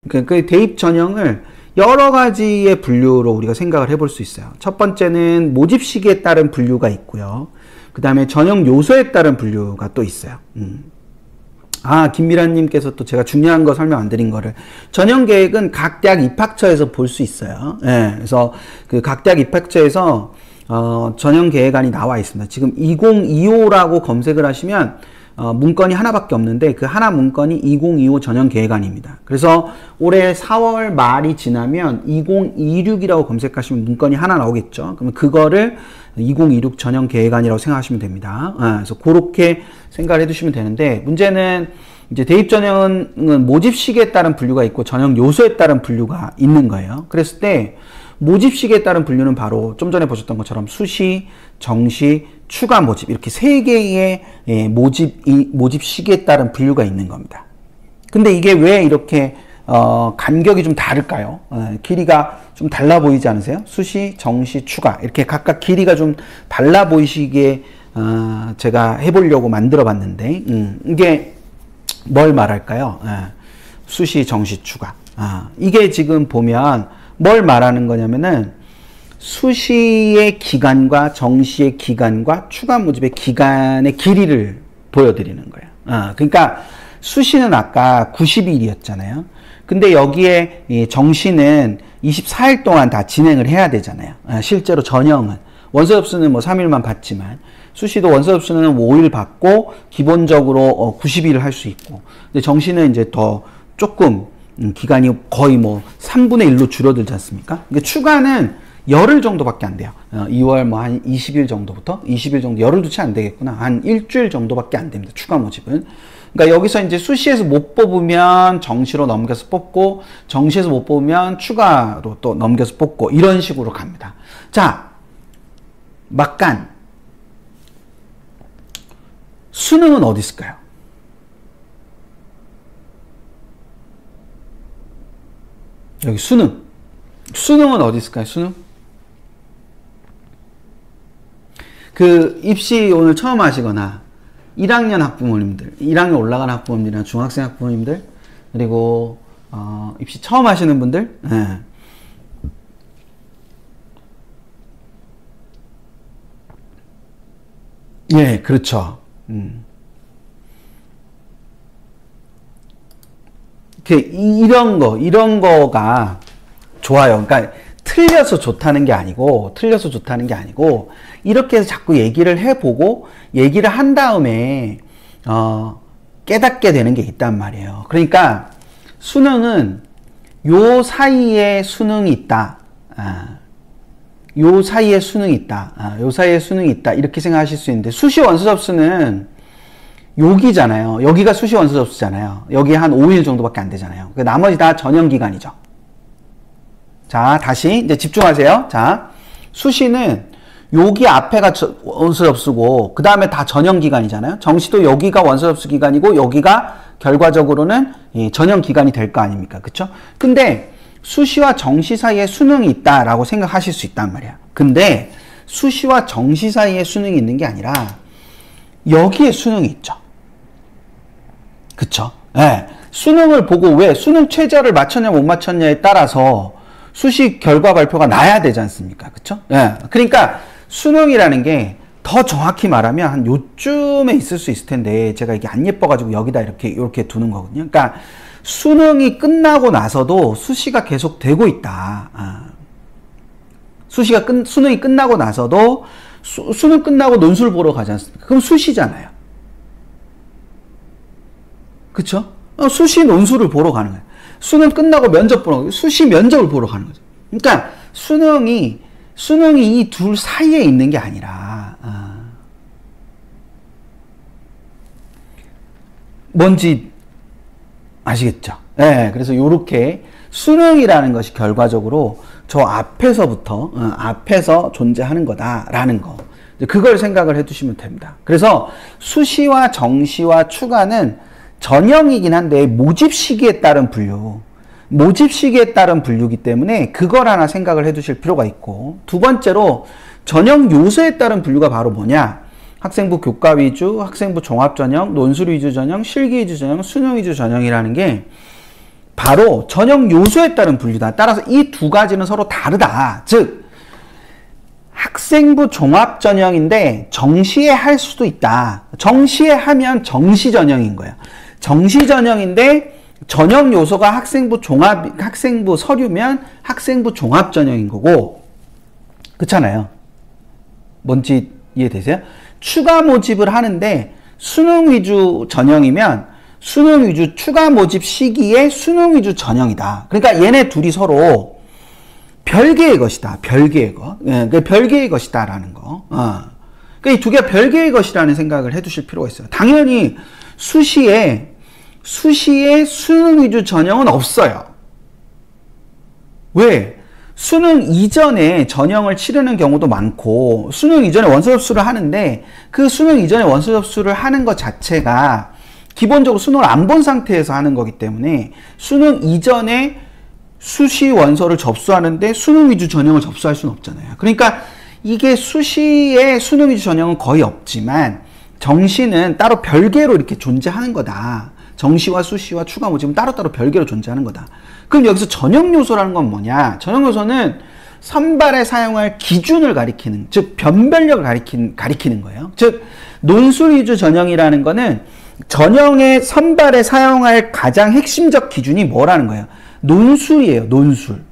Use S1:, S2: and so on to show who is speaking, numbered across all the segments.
S1: 그 대입 전형을 여러 가지의 분류로 우리가 생각을 해볼 수 있어요. 첫 번째는 모집 시기에 따른 분류가 있고요. 그 다음에 전형 요소에 따른 분류가 또 있어요. 김미란님께서 또 제가 중요한 거 설명 안 드린 거를, 전형 계획은 각 대학 입학처에서 볼 수 있어요. 예, 그래서 그 각 대학 입학처에서 전형 계획안이 나와 있습니다. 지금 2025라고 검색을 하시면 문건이 하나밖에 없는데 그 하나 문건이 2025 전형 계획안입니다. 그래서 올해 4월 말이 지나면 2026이라고 검색하시면 문건이 하나 나오겠죠. 그러면 그거를 2026 전형 계획안이라고 생각하시면 됩니다. 그래서 그렇게 생각을 해두시면 되는데, 문제는 이제 대입 전형은 모집 시기에 따른 분류가 있고 전형 요소에 따른 분류가 있는 거예요. 그랬을 때 모집 시기에 따른 분류는 바로 좀 전에 보셨던 것처럼 수시, 정시, 추가 모집, 이렇게 세 개의 모집 시기에 따른 분류가 있는 겁니다. 근데 이게 왜 이렇게 간격이 좀 다를까요? 길이가 좀 달라 보이지 않으세요? 수시, 정시, 추가, 이렇게 각각 길이가 좀 달라 보이시게 제가 해보려고 만들어 봤는데, 이게 뭘 말할까요? 수시, 정시, 추가. 이게 지금 보면 뭘 말하는 거냐면은 수시의 기간과 정시의 기간과 추가 모집의 기간의 길이를 보여드리는 거예요. 그러니까 수시는 아까 90일이었잖아요. 근데 여기에 정시는 24일 동안 다 진행을 해야 되잖아요. 실제로 전형은 원서 접수는 뭐 3일만 받지만, 수시도 원서 접수는 5일 받고 기본적으로 90일을 할 수 있고, 근데 정시는 이제 더 조금 기간이 거의 뭐 3분의 1로 줄어들지 않습니까? 그러니까 추가는 열흘 정도밖에 안 돼요. 2월 뭐 한 20일 정도부터 20일 정도, 열흘도 채 안 되겠구나. 한 일주일 정도밖에 안 됩니다. 추가 모집은. 그러니까 여기서 이제 수시에서 못 뽑으면 정시로 넘겨서 뽑고, 정시에서 못 뽑으면 추가로 또 넘겨서 뽑고, 이런 식으로 갑니다. 자, 막간 수능은 어디 있을까요? 여기 수능은 어디 있을까요? 수능? 그 입시 오늘 처음 하시거나 1학년 학부모님들, 1학년 올라간 학부모님들이나 중학생 학부모님들, 그리고 입시 처음 하시는 분들, 예, 그렇죠. 이런 거가 좋아요. 그러니까 틀려서 좋다는 게 아니고, 이렇게 해서 자꾸 얘기를 해보고, 얘기를 한 다음에, 깨닫게 되는 게 있단 말이에요. 그러니까, 수능은 요 사이에 수능이 있다. 요 사이에 수능이 있다. 이렇게 생각하실 수 있는데, 수시 원서 접수는 여기잖아요. 여기가 수시 원서 접수잖아요. 여기 한 5일 정도밖에 안 되잖아요. 나머지 다 전형 기간이죠. 자, 다시 이제 집중하세요. 자, 수시는 여기 앞에가 원서 접수고, 그 다음에 다 전형 기간이잖아요. 정시도 여기가 원서 접수 기간이고, 여기가 결과적으로는 전형 기간이 될 거 아닙니까? 그쵸? 근데 수시와 정시 사이에 수능이 있다라고 생각하실 수 있단 말이야. 근데 수시와 정시 사이에 수능이 있는 게 아니라 여기에 수능이 있죠. 그쵸? 예. 수능을 보고 왜 수능 최저를 맞췄냐 못 맞췄냐에 따라서 수시 결과 발표가 나야 되지 않습니까? 그쵸? 예. 그러니까 수능이라는 게 더 정확히 말하면 한 요쯤에 있을 수 있을 텐데, 제가 이게 안 예뻐가지고 여기다 이렇게 두는 거거든요. 그러니까 수능이 끝나고 나서도 수시가 계속 되고 있다. 수능이 끝나고 나서도 수능 끝나고 논술 보러 가지 않습니까? 그럼 수시잖아요. 그쵸? 수시 논술을 보러 가는 거예요. 수능 끝나고 면접 보러 가는 거예요. 수시 면접을 보러 가는 거죠. 그러니까 수능이 이 둘 사이에 있는 게 아니라, 뭔지 아시겠죠? 네, 그래서 요렇게 수능이라는 것이 결과적으로 저 앞에서부터, 앞에서 존재하는 거다라는 거. 그걸 생각을 해 두시면 됩니다. 그래서 수시와 정시와 추가는 전형이긴 한데 모집 시기에 따른 분류이기 때문에 그걸 하나 생각을 해 두실 필요가 있고, 두 번째로 전형 요소에 따른 분류가 바로 뭐냐? 학생부 교과 위주, 학생부 종합 전형, 논술 위주 전형, 실기 위주 전형, 수능 위주 전형이라는 게 바로 전형 요소에 따른 분류다. 따라서 이 두 가지는 서로 다르다. 즉 학생부 종합 전형인데 정시에 할 수도 있다. 정시에 하면 정시 전형인 거예요. 정시 전형인데 전형 요소가 학생부 서류면 학생부 종합 전형인 거고, 그렇잖아요. 뭔지 이해되세요? 추가 모집을 하는데 수능 위주 전형이면 수능 위주 추가 모집 시기에 수능 위주 전형이다. 그러니까 얘네 둘이 서로 별개의 것이다. 별개의 것. 예, 별개의 것이다라는 거. 그러니까 이 두 개가 별개의 것이라는 생각을 해두실 필요가 있어요. 당연히 수시에 수능 위주 전형은 없어요. 왜? 수능 이전에 전형을 치르는 경우도 많고, 수능 이전에 원서 접수를 하는데 그 수능 이전에 원서 접수를 하는 것 자체가 기본적으로 수능을 안 본 상태에서 하는 거기 때문에 수능 이전에 수시 원서를 접수하는데 수능 위주 전형을 접수할 수는 없잖아요. 그러니까 이게 수시에 수능 위주 전형은 거의 없지만 정시는 따로 별개로 이렇게 존재하는 거다. 정시와 수시와 추가 모집은 따로따로 별개로 존재하는 거다. 그럼 여기서 전형 요소라는 건 뭐냐? 전형 요소는 선발에 사용할 기준을 가리키는, 즉 변별력을 가리키는 거예요. 즉 논술 위주 전형이라는 거는 전형의 선발에 사용할 가장 핵심적 기준이 뭐라는 거예요? 논술이에요. 논술.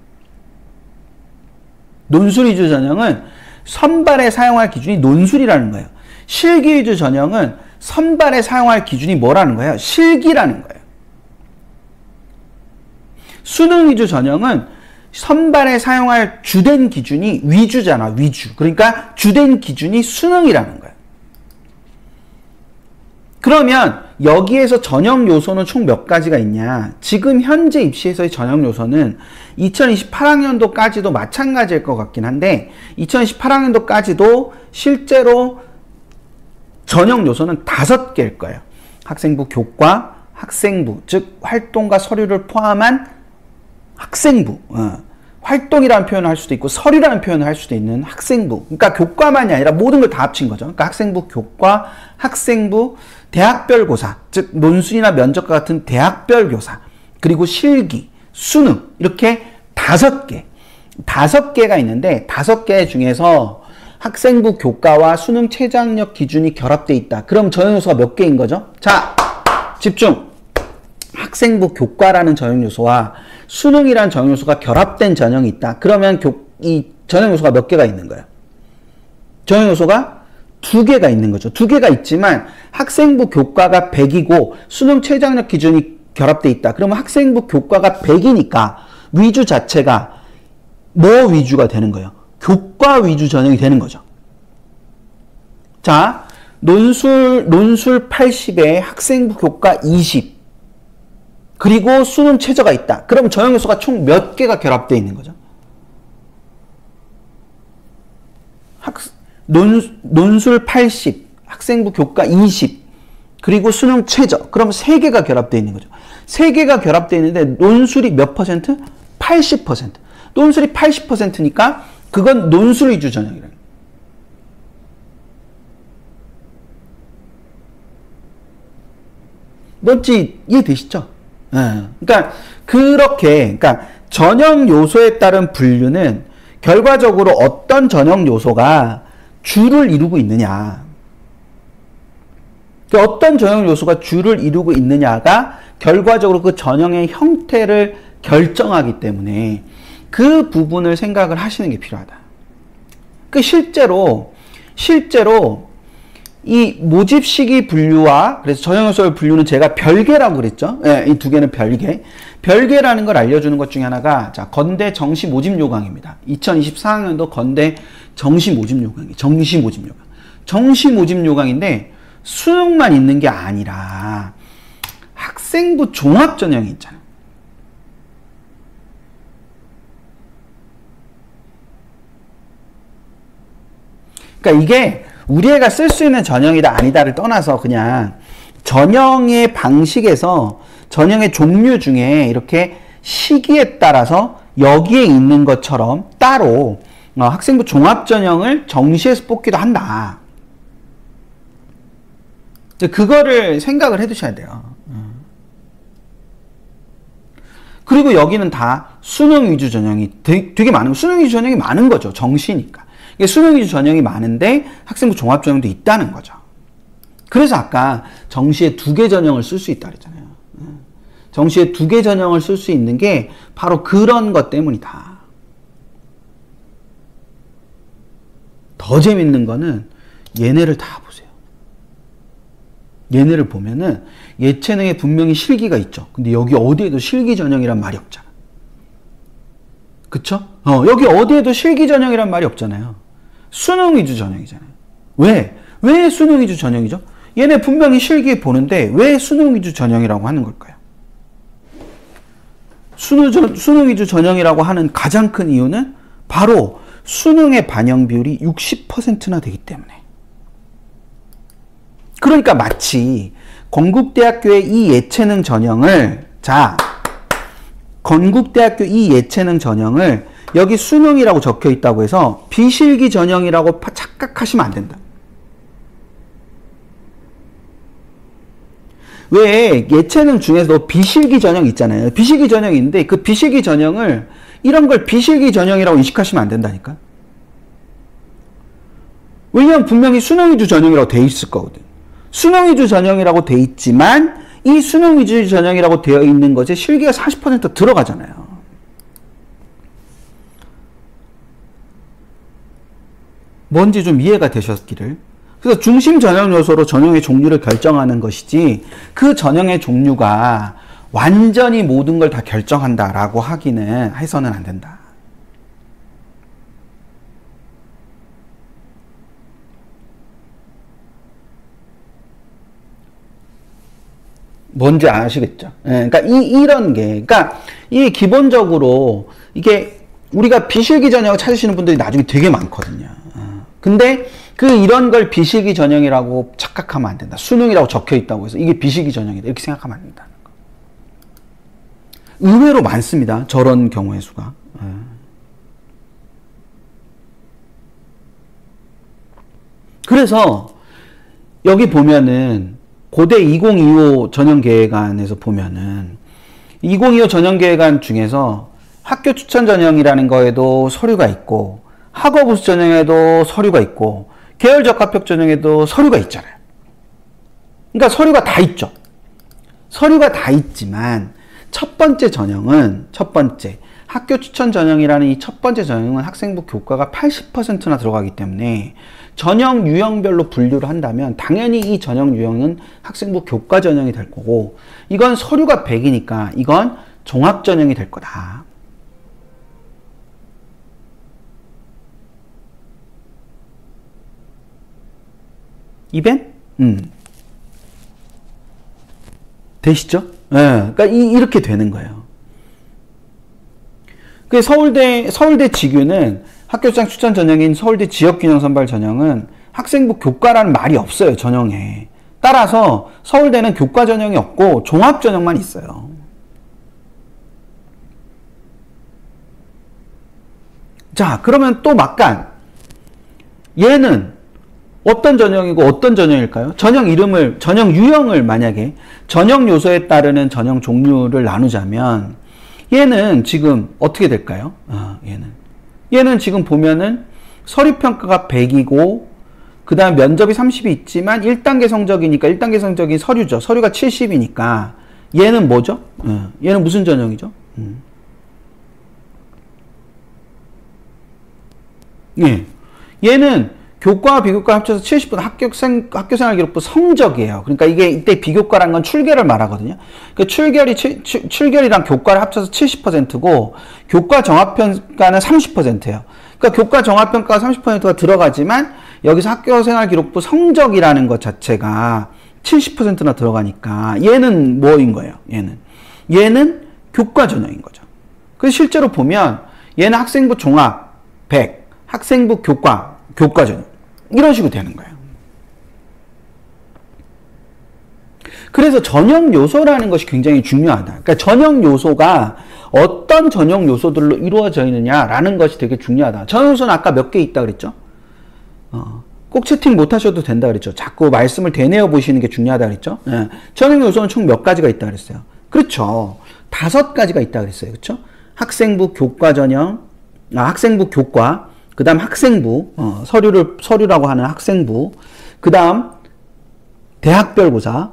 S1: 논술 위주 전형은 선발에 사용할 기준이 논술이라는 거예요. 실기 위주 전형은 선발에 사용할 기준이 뭐라는 거예요? 실기라는 거예요. 수능 위주 전형은 선발에 사용할 주된 기준이 위주잖아. 위주. 그러니까 주된 기준이 수능이라는 거예요. 그러면 여기에서 전형 요소는 총 몇 가지가 있냐? 지금 현재 입시에서의 전형 요소는 2028학년도까지도 마찬가지일 것 같긴 한데 2028학년도까지도 실제로 전형 요소는 5개일 거예요. 학생부 교과, 학생부, 즉 활동과 서류를 포함한 학생부, 활동이라는 표현을 할 수도 있고 서류라는 표현을 할 수도 있는 학생부. 그러니까 교과만이 아니라 모든 걸 다 합친 거죠. 그러니까 학생부, 교과, 학생부, 대학별 고사, 즉 논술이나 면접과 같은 대학별 교사, 그리고 실기, 수능, 이렇게 5개가 있는데 5개 중에서 학생부 교과와 수능 최저학력 기준이 결합되어 있다. 그럼 전형 요소가 몇 개인 거죠? 자, 집중! 학생부 교과라는 전형 요소와 수능이라는 전형 요소가 결합된 전형이 있다. 그러면 이 전형 요소가 몇 개가 있는 거예요? 전형 요소가 2개가 있는 거죠. 2개가 있지만 학생부 교과가 100이고 수능 최저학력 기준이 결합되어 있다. 그러면 학생부 교과가 100이니까 위주 자체가 뭐 위주가 되는 거예요? 교과 위주 전형이 되는 거죠. 자, 논술 80에 학생부 교과 20 그리고 수능 최저가 있다. 그럼 전형 요소가 총 몇 개가 결합되어 있는 거죠? 논술 80, 학생부 교과 20, 그리고 수능 최저. 그럼 3개가 결합되어 있는 거죠. 3개가 결합되어 있는데 논술이 몇 퍼센트? 80%. 논술이 80%니까 그건 논술 위주 전형이라는 거예요. 뭔지 이해되시죠? 그러니까 그러니까 전형 요소에 따른 분류는 결과적으로 어떤 전형 요소가 주를 이루고 있느냐, 어떤 전형 요소가 주를 이루고 있느냐가 결과적으로 그 전형의 형태를 결정하기 때문에 그 부분을 생각을 하시는 게 필요하다. 그 실제로 이 모집 시기 분류와 그래서 전형 요소의 분류는 제가 별개라고 그랬죠. 예, 이 2개는 별개. 별개라는 걸 알려주는 것 중에 하나가 자, 건대 정시 모집 요강입니다. 2024학년도 건대 정시 모집 요강이에요. 정시 모집 요강인데 수능만 있는 게 아니라 학생부 종합 전형이 있잖아요. 그러니까 이게 우리 애가 쓸 수 있는 전형이다 아니다를 떠나서 그냥 전형의 방식에서 전형의 종류 중에 이렇게 시기에 따라서 여기에 있는 것처럼 따로 학생부 종합 전형을 정시에서 뽑기도 한다. 그거를 생각을 해 두셔야 돼요. 그리고 여기는 다 수능 위주 전형이 되게 많은, 수능 위주 전형이 많은 거죠. 정시니까. 이게 수능 위주 전형이 많은데 학생부 종합 전형도 있다는 거죠. 그래서 아까 정시에 2개 전형을 쓸 수 있다 그랬잖아요. 정시에 2개 전형을 쓸 수 있는 게 바로 그런 것 때문이다. 더 재밌는 거는 얘네를 다 보세요. 얘네를 보면은 예체능에 분명히 실기가 있죠. 근데 여기 어디에도 실기 전형이란 말이 없잖아. 그쵸? 여기 어디에도 실기 전형이란 말이 없잖아요. 수능 위주 전형이잖아요. 왜? 왜 수능 위주 전형이죠? 얘네 분명히 실기 보는데 왜 수능 위주 전형이라고 하는 걸까요? 수능 위주 전형이라고 하는 가장 큰 이유는 바로 수능의 반영 비율이 60%나 되기 때문에. 그러니까 마치 건국대학교의 이 예체능 전형을, 자, 건국대학교 이 예체능 전형을 여기 수능이라고 적혀 있다고 해서 비실기 전형이라고 착각하시면 안 된다. 왜 예체능 중에서도 비실기 전형 있잖아요. 비실기 전형이 있는데 그 비실기 전형을, 이런 걸 비실기 전형이라고 인식하시면 안 된다니까. 왜냐면 분명히 수능 위주 전형이라고 돼 있을 거거든. 수능 위주 전형이라고 돼 있지만 이 수능 위주 전형이라고 되어 있는 것에 실기가 40% 들어가잖아요. 뭔지 좀 이해가 되셨기를. 그래서 중심 전형 요소로 전형의 종류를 결정하는 것이지 그 전형의 종류가 완전히 모든 걸 다 결정한다라고 하기는 해서는 안 된다. 뭔지 아시겠죠? 예, 그러니까 이런 게, 그러니까 이 기본적으로 이게 우리가 비실기 전형을 찾으시는 분들이 나중에 되게 많거든요. 근데 이런 걸 비실기 전형이라고 착각하면 안 된다. 수능이라고 적혀 있다고 해서 이게 비실기 전형이다 이렇게 생각하면 안 된다는 거. 의외로 많습니다. 저런 경우의 수가. 그래서 여기 보면은 고대 2025 전형계획안에서 보면은 2025 전형계획안 중에서 학교 추천 전형이라는 거에도 서류가 있고 학업 우수 전형에도 서류가 있고 계열적 합격 전형에도 서류가 있잖아요. 그러니까 서류가 다 있죠. 서류가 다 있지만 첫 번째 전형은, 첫 번째 학교 추천 전형이라는 이 첫 번째 전형은 학생부 교과가 80%나 들어가기 때문에 전형 유형별로 분류를 한다면 당연히 이 전형 유형은 학생부 교과 전형이 될 거고, 이건 서류가 100이니까 이건 종합 전형이 될 거다. 이벤? 되시죠? 예. 그러니까 이렇게 되는 거예요. 그 서울대 지규는 학교장 추천 전형인 서울대 지역균형 선발 전형은 학생부 교과라는 말이 없어요, 전형에. 따라서 서울대는 교과 전형이 없고 종합 전형만 있어요. 자, 그러면 또 막간 얘는 어떤 전형이고 어떤 전형일까요? 전형 이름을, 전형 유형을 만약에 전형 요소에 따르는 전형 종류를 나누자면 얘는 지금 어떻게 될까요? 얘는 지금 보면은 서류평가가 100이고 그 다음 면접이 30이 있지만 1단계 성적이니까 1단계 성적인 서류죠. 서류가 70이니까 얘는 뭐죠? 얘는 무슨 전형이죠? 예. 얘는 교과와 비교과 합쳐서 70분 학교생활기록부 성적이에요. 그러니까 이게 이때 비교과라는 건 출결을 말하거든요. 그 출결이랑 교과를 합쳐서 70%고 교과 종합평가는 30%예요. 그러니까 교과 종합평가가 30%가 들어가지만 여기서 학교생활기록부 성적이라는 것 자체가 70%나 들어가니까 얘는 뭐인 거예요? 얘는 교과 전형인 거죠. 그래서 실제로 보면 얘는 학생부 종합 100, 학생부 교과 전형 이런 식으로 되는 거예요. 그래서 전형 요소라는 것이 굉장히 중요하다. 그러니까 전형 요소가 어떤 전형 요소들로 이루어져 있느냐라는 것이 되게 중요하다. 전형 요소는 아까 몇 개 있다 그랬죠? 꼭 채팅 못 하셔도 된다 그랬죠? 자꾸 말씀을 되뇌어 보시는 게 중요하다 그랬죠? 예. 전형 요소는 총 몇 가지가 있다 그랬어요. 그렇죠. 5가지가 있다 그랬어요. 그쵸? 학생부 교과 전형, 학생부 교과, 그 다음 학생부, 서류라고 하는 학생부, 그 다음 대학별고사,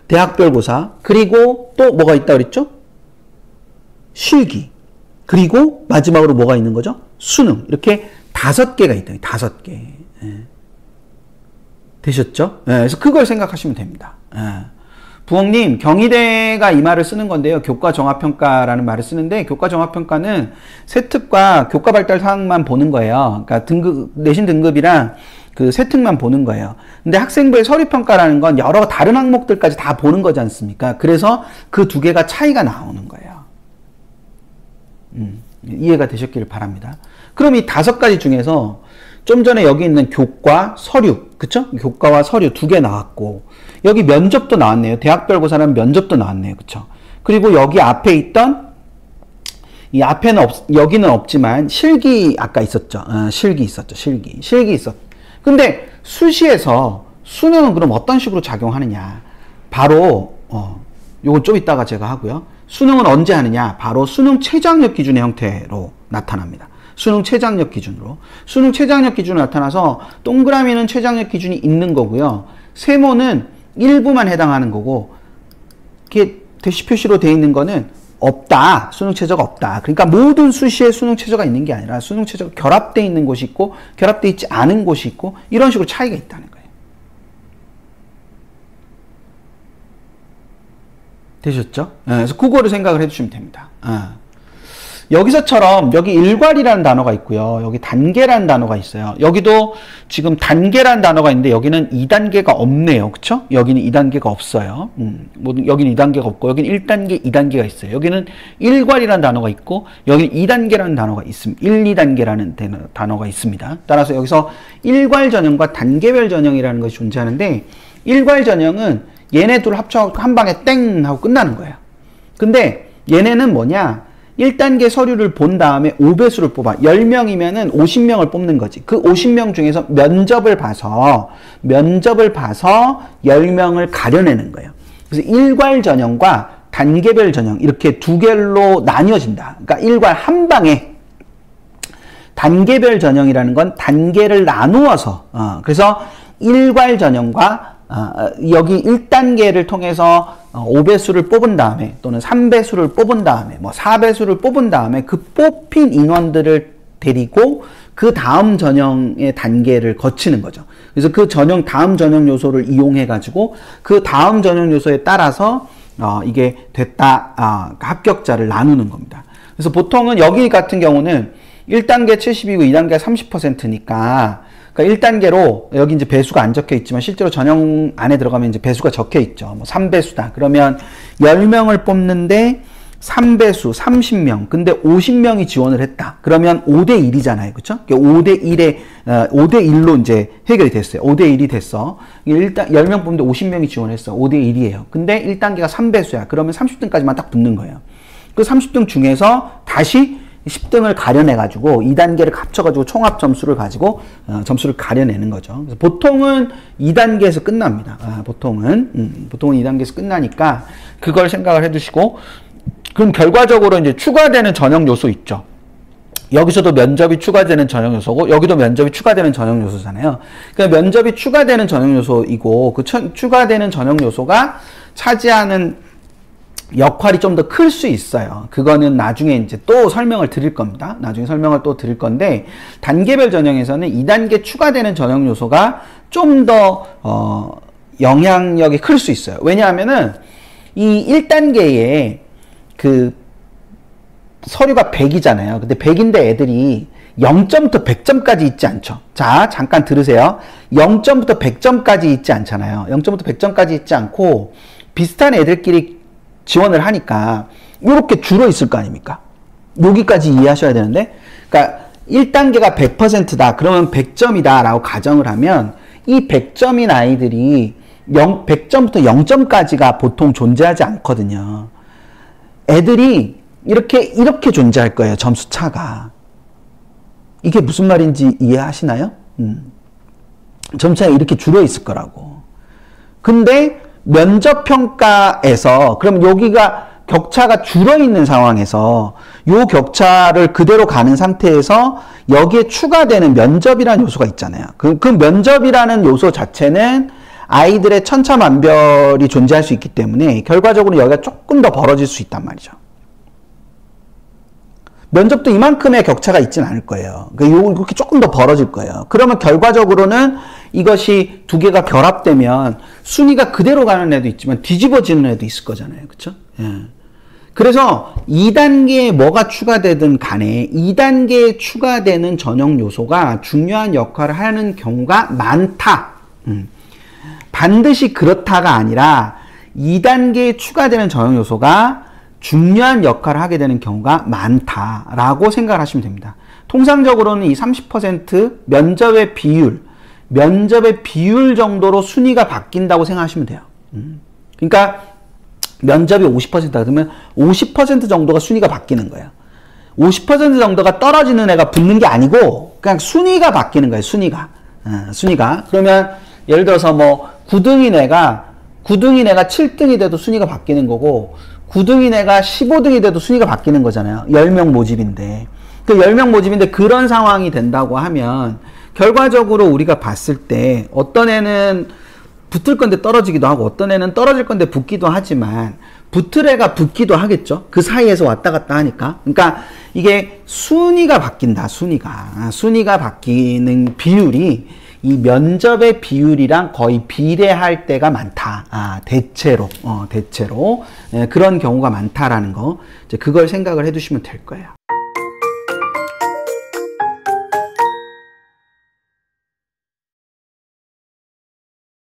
S1: 대학별고사, 그리고 또 뭐가 있다 그랬죠? 실기. 그리고 마지막으로 뭐가 있는 거죠? 수능. 이렇게 5개가 있다. 5개. 예. 되셨죠? 예, 그래서 그걸 생각하시면 됩니다. 예. 부엉님, 경희대가 이 말을 쓰는 건데요. 교과 종합평가라는 말을 쓰는데, 교과 종합평가는 세특과 교과 발달 사항만 보는 거예요. 그러니까 내신 등급이랑 그 세특만 보는 거예요. 근데 학생부의 서류평가라는 건 여러 다른 항목들까지 다 보는 거지 않습니까? 그래서 그 2개가 차이가 나오는 거예요. 이해가 되셨기를 바랍니다. 그럼 이 5가지 중에서 좀 전에 여기 있는 교과, 서류, 그쵸? 교과와 서류 2개 나왔고, 여기 면접도 나왔네요. 대학별고사라는 면접도 나왔네요. 그쵸? 그리고 여기 앞에 있던, 이 앞에는 여기는 없지만, 실기 아까 있었죠. 실기 있었죠. 실기 있었. 근데 수시에서 수능은 그럼 어떤 식으로 작용하느냐? 바로, 요건 좀 이따가 제가 하고요. 수능은 언제 하느냐? 바로 수능 최저학력 기준의 형태로 나타납니다. 수능 최저학력 기준으로. 수능 최저학력 기준으로 나타나서 동그라미는 최저학력 기준이 있는 거고요. 세모는 일부만 해당하는 거고, 이렇게 대시 표시로 되어 있는 거는 없다. 수능 최저가 없다. 그러니까 모든 수시에 수능 최저가 있는 게 아니라 수능 최저가 결합되어 있는 곳이 있고 결합되어 있지 않은 곳이 있고 이런 식으로 차이가 있다는 거예요. 되셨죠? 그래서 그거를 생각을 해주시면 됩니다. 여기서처럼 여기 일괄이라는 단어가 있고요. 여기 단계라는 단어가 있어요. 여기도 지금 단계라는 단어가 있는데 여기는 2단계가 없네요. 그쵸? 여기는 2단계가 없어요. 여기는 2단계가 없고 여기는 1단계, 2단계가 있어요. 여기는 일괄이라는 단어가 있고 여기는 2단계라는 단어가 있습니다. 1, 2단계라는 단어가 있습니다. 따라서 여기서 일괄 전형과 단계별 전형이라는 것이 존재하는데 일괄 전형은 얘네 둘 합쳐서 한 방에 땡 하고 끝나는 거예요. 근데 얘네는 뭐냐? 1단계 서류를 본 다음에 5배수를 뽑아. 10명이면은 50명을 뽑는 거지. 그 50명 중에서 면접을 봐서 10명을 가려내는 거예요. 그래서 일괄 전형과 단계별 전형 이렇게 2개로 나뉘어진다. 그러니까 일괄 한 방에 단계별 전형이라는 건 단계를 나누어서 그래서 일괄 전형과 여기 1단계를 통해서 5배수를 뽑은 다음에 또는 3배수를 뽑은 다음에 뭐 4배수를 뽑은 다음에 그 뽑힌 인원들을 데리고 그 다음 전형의 단계를 거치는 거죠. 그래서 그 다음 전형 요소를 이용해 가지고 그 다음 전형 요소에 따라서 이게 됐다 합격자를 나누는 겁니다. 그래서 보통은 여기 같은 경우는 1단계 70이고 2단계가 30%니까 그러니까 1단계로 여기 이제 배수가 안 적혀 있지만 실제로 전형 안에 들어가면 이제 배수가 적혀 있죠. 뭐 3배수다. 그러면 10명을 뽑는데 3배수 30명. 근데 50명이 지원을 했다. 그러면 5대 1이잖아요. 그렇죠? 5대 1로 이제 해결이 됐어요. 5대 1이 됐어. 일단 10명 뽑는데 50명이 지원했어. 5대 1이에요. 근데 1단계가 3배수야. 그러면 30등까지만 딱 붙는 거예요. 그 30등 중에서 다시 10등을 가려내가지고 2단계를 합쳐가지고 총합 점수를 가지고 점수를 가려내는 거죠. 그래서 보통은 2단계에서 끝납니다. 보통은 2단계에서 끝나니까 그걸 생각을 해두시고 그럼 결과적으로 이제 추가되는 전형 요소 있죠. 여기서도 면접이 추가되는 전형 요소고 여기도 면접이 추가되는 전형 요소잖아요. 그러니까 면접이 추가되는 전형 요소이고 그 추가되는 전형 요소가 차지하는 역할이 좀 더 클 수 있어요. 그거는 나중에 이제 또 설명을 드릴 겁니다. 나중에 설명을 또 드릴 건데 단계별 전형에서는 2단계 추가되는 전형 요소가 좀 더 영향력이 클 수 있어요. 왜냐하면은 이 1단계에 그 서류가 100이잖아요. 근데 100인데 애들이 0점부터 100점까지 있지 않죠. 자, 잠깐 들으세요. 0점부터 100점까지 있지 않잖아요. 0점부터 100점까지 있지 않고 비슷한 애들끼리 지원을 하니까 이렇게 줄어 있을 거 아닙니까? 여기까지 이해하셔야 되는데 그러니까 1단계가 100%다. 그러면 100점이다 라고 가정을 하면 이 100점인 아이들이 100점부터 0점까지가 보통 존재하지 않거든요. 애들이 이렇게 존재할 거예요. 점수 차가. 이게 무슨 말인지 이해하시나요? 점수 차가 이렇게 줄어 있을 거라고. 근데 면접평가에서 그럼 여기가 격차가 줄어 있는 상황에서 요 격차를 그대로 가는 상태에서 여기에 추가되는 면접이라는 요소가 있잖아요. 그 면접이라는 요소 자체는 아이들의 천차만별이 존재할 수 있기 때문에 결과적으로 여기가 조금 더 벌어질 수 있단 말이죠. 면접도 이만큼의 격차가 있지는 않을 거예요. 이렇게 조금 더 벌어질 거예요. 그러면 결과적으로는 이것이 두 개가 결합되면 순위가 그대로 가는 애도 있지만 뒤집어지는 애도 있을 거잖아요. 그쵸? 예. 그래서 2단계에 뭐가 추가되든 간에 2단계에 추가되는 전형 요소가 중요한 역할을 하는 경우가 많다. 반드시 그렇다가 아니라 2단계에 추가되는 전형 요소가 중요한 역할을 하게 되는 경우가 많다라고 생각을 하시면 됩니다. 통상적으로는 이 30% 면접의 비율 정도로 순위가 바뀐다고 생각하시면 돼요. 그러니까 면접이 50%다 그러면 50% 정도가 순위가 바뀌는 거예요. 50% 정도가 떨어지는 애가 붙는 게 아니고 그냥 순위가 바뀌는 거예요. 순위가. 그러면 예를 들어서 뭐 9등인 애가 7등이 돼도 순위가 바뀌는 거고 9등인 애가 15등이 돼도 순위가 바뀌는 거잖아요. 10명 모집인데. 그 10명 모집인데 그런 상황이 된다고 하면 결과적으로 우리가 봤을 때 어떤 애는 붙을 건데 떨어지기도 하고 어떤 애는 떨어질 건데 붙기도 하지만 붙을 애가 붙기도 하겠죠. 그 사이에서 왔다 갔다 하니까. 그러니까 이게 순위가 바뀐다. 순위가 바뀌는 비율이 이 면접의 비율이랑 거의 비례할 때가 많다. 대체로. 그런 경우가 많다라는 거. 이제 그걸 생각을 해 두시면 될 거예요.